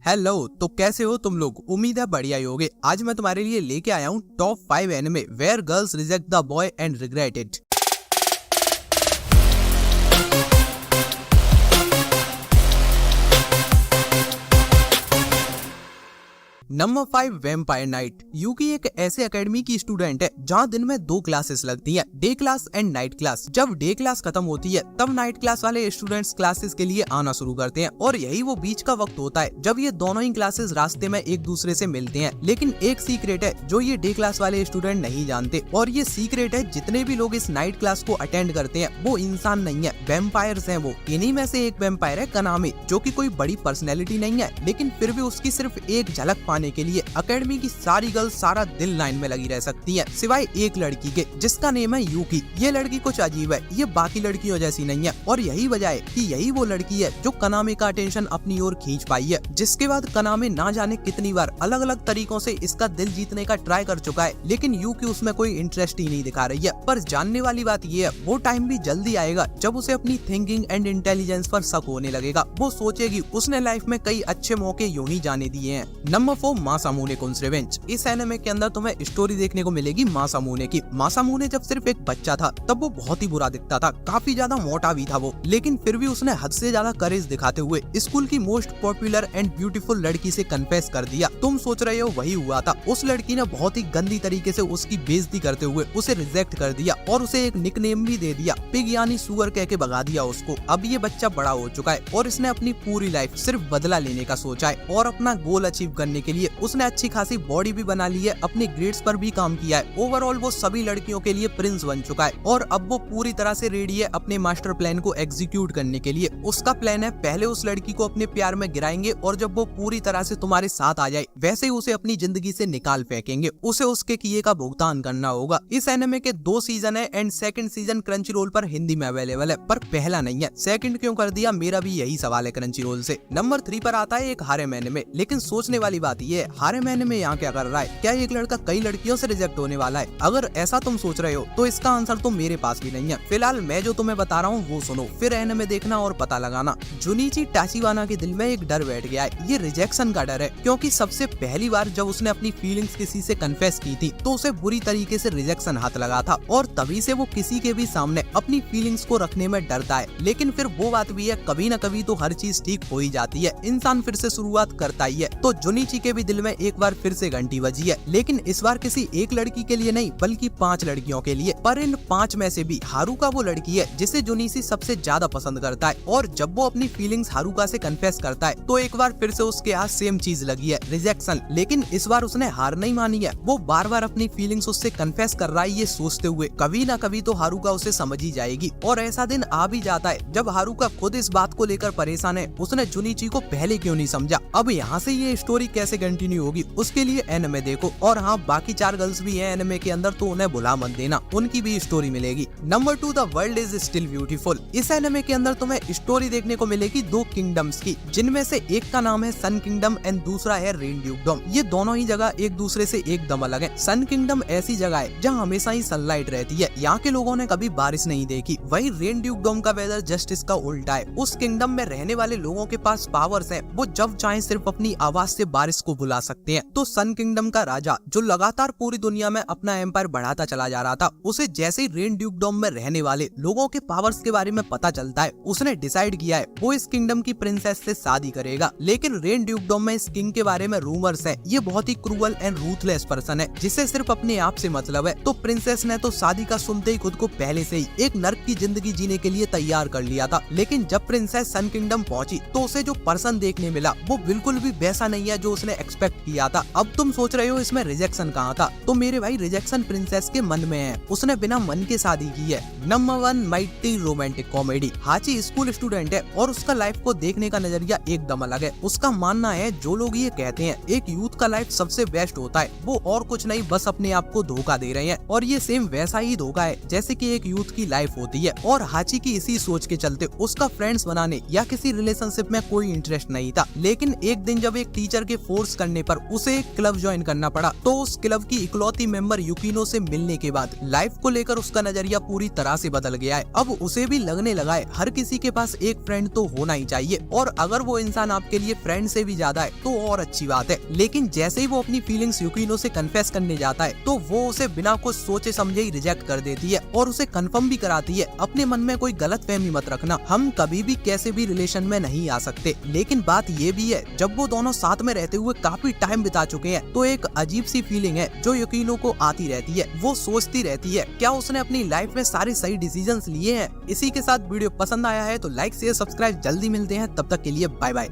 Hello, तो कैसे हो तुम लोग। उम्मीद है बढ़िया ही होगे। आज मैं तुम्हारे लिए लेके आया हूँ top 5 anime where girls reject the boy and regret it. Number 5 vampire knight. Yuki एक ऐसे एकेडमी की स्टूडेंट है जहाँ दिन में 2 क्लासेस लगती हैं, day class and night class. जब डे क्लास खत्म होती है तब नाइट क्लास वाले स्टूडेंट्स क्लासेस के लिए आना शुरू करते हैं और यही वो बीच का वक्त होता है जब ये दोनों ही क्लासेस रास्ते में एक दूसरे से मिलते हैं। लेकिन एक सीक्रेट है जो ये डे क्लास वाले स्टूडेंट नहीं जानते, और ये सीक्रेट है जितने भी लोग इस नाइट क्लास को अटेंड करते हैं वो इंसान नहीं है, वेम्पायर्स हैं वो। इन्हीं में से एक वेम्पायर है कनामी, जो कि कोई बड़ी पर्सनैलिटी नहीं है, लेकिन फिर भी उसकी सिर्फ एक झलक पाने के लिए एकेडमी की सारी गर्ल्स सारा दिन लाइन में लगी रह सकती हैं, सिवाय एक लड़की के जिसका नेम है यूकी। ये लड़की कुछ अजीब है, ये बाकी लड़कियों जैसी नहीं है, और यही वजह है कि यही वो लड़की है जो कनामी का अटेंशन अपनी ओर खींच पाई है। जिसके बाद कनामी ना जाने कितनी बार अलग अलग तरीकों से इसका दिल जीतने का ट्राई कर चुका है, लेकिन यूकी उसमें कोई इंटरेस्ट ही नहीं दिखा रही है। पर जानने वाली बात ये है, वो टाइम भी जल्दी आएगा जब उसे अपनी थिंकिंग एंड इंटेलिजेंस पर शक होने लगेगा। वो सोचेगी उसने लाइफ में कई अच्छे मौके यूं ही जाने दिए हैं। Number 4 Masamune kun's revenge. इस एनिमे के अंदर तुम्हें स्टोरी देखने को मिलेगी मासामुने की। मासामुने जब सिर्फ एक बच्चा था तब वो बहुत ही बुरा दिखता था, काफी ज्यादा मोटा भी था वो, लेकिन फिर भी उसने हद से ज्यादा करेज दिखाते हुए स्कूल की मोस्ट पॉपुलर एंड ब्यूटीफुल लड़की से कन्फेस कर दिया। तुम सोच रहे हो वही हुआ था। उस लड़की ने बहुत ही गंदी तरीके से उसकी बेइज्जती करते हुए उसे रिजेक्ट कर दिया और उसे एक निकनेम भी दे दिया, पिग यानी सुअर कह के भगा दिया उसको। अब ये बच्चा बड़ा हो चुका है और इसने अपनी पूरी लाइफ सिर्फ बदला लेने का सोचा है, और अपना गोल अचीव करने के लिए उसने अच्छी खासी बॉडी भी बना ली है, अपने ग्रेड्स पर भी काम किया है। ओवरऑल वो सभी लड़कियों के लिए प्रिंस बन चुका है और अब वो पूरी तरह से रेडी है अपने मास्टर प्लान को एग्जीक्यूट करने के लिए। उसका प्लान है पहले उस लड़की को अपने प्यार में गिराएंगे और जब वो पूरी तरह से तुम्हारे साथ आ जाए वैसे ही उसे अपनी जिंदगी से निकाल फेंकेंगे। उसे उसके किए का भुगतान करना होगा। इस एनिमे के 2 सीजन है and second season Crunchyroll पर हिंदी में अवेलेबल है, पर पहला नहीं है। सेकंड क्यों कर दिया, मेरा भी यही सवाल है क्रंची रोल से। नंबर 3 पर आता है एक हारेम एनिमे, लेकिन सोचने वाली बात ये है हारेम एनिमे यहाँ क्या कर रहा है। क्या एक लड़का कई लड़कियों से रिजेक्ट होने वाला है? अगर ऐसा तुम सोच रहे हो तो इसका आंसर तो मेरे पास भी नहीं है। फिलहाल मैं जो तुम्हें बता रहा हूँ वो सुनो, फिर एनिमे देखना और पता लगाना। जुनिची टाचिवाना के दिल में एक डर बैठ गया है, ये रिजेक्शन का डर है, क्योंकि सबसे पहली बार जब उसने अपनी फीलिंग्स किसी से कन्फेस की थी तो उसे बुरी तरीके से रिजेक्शन हाथ लगा था, और तभी से वो किसी के भी सामने अपनी फीलिंग्स को रखने में डरता है। लेकिन फिर वो बात भी है, कभी न कभी तो हर चीज ठीक हो ही जाती है, इंसान फिर से शुरुआत करता ही है। तो जुनिची के भी दिल में एक बार फिर से घंटी बजी है, लेकिन इस बार किसी एक लड़की के लिए नहीं बल्कि 5 लड़कियों के लिए। पर इन 5 में से भी हारुका वो लड़की है जिसे जुनिची सबसे ज्यादा पसंद करता है, और जब वो अपनी फीलिंग्स हारुका से कन्फेस करता है तो एक बार फिर से उसके हाथ सेम चीज लगी है, रिजेक्शन। लेकिन इस बार उसने हार नहीं मानी है, वो बार बार अपनी फीलिंग्स उससे कन्फेस कर रहा है, ये सोचते हुए कभी ना कभी तो हारुका उसे समझ ही जाएगी। और ऐसा दिन आ भी जाता है जब हारुका खुद इस बात को लेकर परेशान है, उसने जुनिची को पहले क्यों नहीं समझा। अब यहाँ से ये स्टोरी कैसे कंटिन्यू होगी उसके लिए एनिमे देखो। और हाँ, बाकी 4 गर्ल्स भी हैं एनिमे के अंदर, तो उन्हें भुला मत देना, उनकी भी स्टोरी मिलेगी। Number 2 the world is still beautiful. इस एनिमे के अंदर तुम्हें स्टोरी देखने को मिलेगी 2 किंगडम्स की, जिनमें से एक का नाम है सन किंगडम एंड दूसरा है रेन ड्यूकडम। ये दोनों ही जगह एक दूसरे से एकदम अलग है। सन किंगडम ऐसी जगह है जहाँ हमेशा ही सनलाइट रहती है, यहाँ के लोगों ने कभी बारिश नहीं देखी। वही रेन ड्यूकडम का वेदर जस्ट इसका उल्टा है। उस किंगडम में रहने वाले लोगों के पास पावर्स हैं, वो जब चाहे सिर्फ अपनी आवाज से बारिश को बुला सकते हैं। तो सन किंगडम का राजा जो लगातार पूरी दुनिया में अपना एम्पायर बढ़ाता चला जा रहा था, उसे जैसे ही रेन ड्यूकडम में रहने वाले लोगों के पावर्स के बारे में पता चलता है, उसने डिसाइड किया है वो इस किंगडम की प्रिंसेस से शादी करेगा। लेकिन रेन ड्यूकडम में इस किंग के बारे में रूमर्स हैं, ये बहुत ही क्रूअल एंड रूथलेस पर्सन है जिसे सिर्फ अपने आप से मतलब है। तो प्रिंसेस ने तो शादी का सुनते ही खुद को पहले से ही एक नर्क की जिंदगी जीने के लिए तैयार कर लिया था। लेकिन जब प्रिंसेस सन किंगडम पहुंची तो उसे जो पर्सन देखने मिला वो बिल्कुल भी वैसा नहीं है जो उसने एक्सपेक्ट किया था। अब तुम सोच रहे हो इसमें रिजेक्शन कहाँ था, तो मेरे भाई रिजेक्शन प्रिंसेस के मन में है, उसने बिना मन के शादी की है। Number 1 mighty romantic comedy. हाची स्कूल स्टूडेंट है और उसका लाइफ को देखने का नजरिया एकदम अलग है। उसका मानना है जो लोग ये कहते हैं एक यूथ का लाइफ सबसे बेस्ट होता है, वो और कुछ नहीं बस अपने आप को धोखा दे रहे हैं, और ये सेम वैसा ही धोखा है जैसे कि एक यूथ की लाइफ होती है। और हाची की इसी सोच के चलते उसका फ्रेंड्स बनाने या किसी रिलेशनशिप में कोई इंटरेस्ट नहीं था। लेकिन एक दिन जब एक टीचर के फोर्स फोर्स करने पर उसे एक क्लब ज्वाइन करना पड़ा। तो उस क्लब की इकलौती मेंबर युकिनो से मिलने के बाद लाइफ को लेकर उसका नजरिया पूरी तरह से बदल गया है। अब उसे भी लगने लगा है हर किसी के पास एक फ्रेंड तो होना ही चाहिए, और अगर वो इंसान आपके लिए फ्रेंड से भी ज्यादा है तो और अच्छी बात है। लेकिन जैसे ही वो अपनी फीलिंग्स युकिनो से कन्फेस करने जाता है तो वो उसे बिना कुछ सोचे समझे ही रिजेक्ट कर देती है और उसे कंफर्म भी कराती है अपने मन में कोई गलतफहमी मत रखना, हम कभी भी कैसे भी रिलेशन में नहीं आ सकते। लेकिन बात ये भी है, जब वो दोनों साथ में रहते हुए काफी टाइम बिता चुके हैं तो एक अजीब सी फीलिंग है जो युकिनो को आती रहती है। वो सोचती रहती है क्या उसने अपनी लाइफ में सारे सही डिसीजंस लिए हैं। इसी के साथ वीडियो पसंद आया है तो लाइक शेयर सब्सक्राइब जल्दी मिलते हैं, तब तक के लिए बाय बाय।